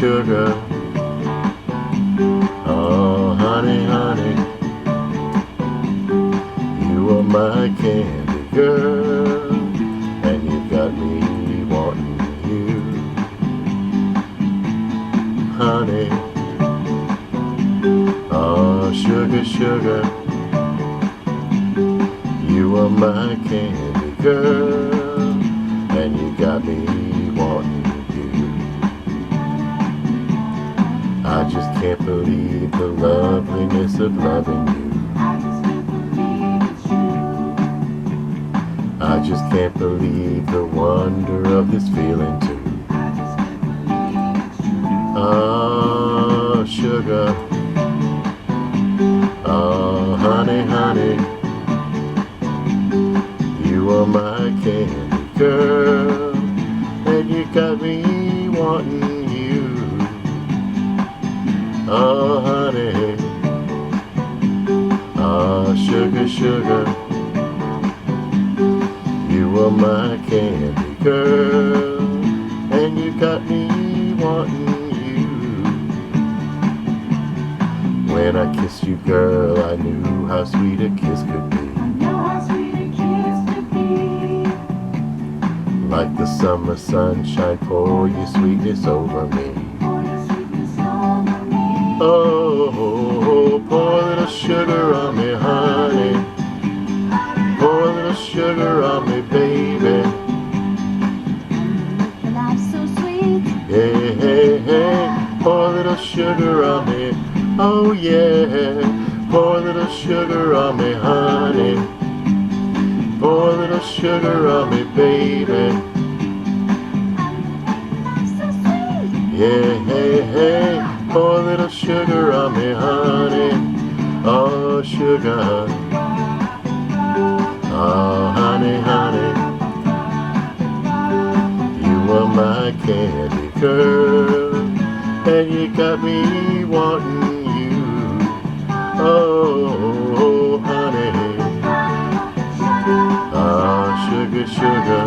sugar. Oh, honey, honey, you are my candy girl, and you got me wanting you. Honey, oh, sugar, sugar, you are my candy girl, and you got me wanting you. I just can't believe the loveliness of loving you. I just can't believe the wonder of this feeling too. Oh, sugar. Oh, honey, honey, you are my candy girl, and you got me wanting you. Oh, honey, oh, sugar, sugar, you are my candy girl, and you got me wanting you. When I kissed you, girl, I knew how sweet a kiss could be. Like the summer sunshine, pour your sweetness over me. Oh, pour a little sugar on me, honey. Pour a little sugar on me, baby. Life's so sweet. Hey, hey, hey, pour a little sugar on me. Oh yeah, pour a little sugar on me, honey. Pour a little sugar on me, baby. Life's so sweet. Yeah, hey, hey, pour a little sugar on me, honey. Oh, sugar. Oh, honey, honey, you are my candy girl, and you got me wanting you. Oh, honey, oh, sugar, sugar,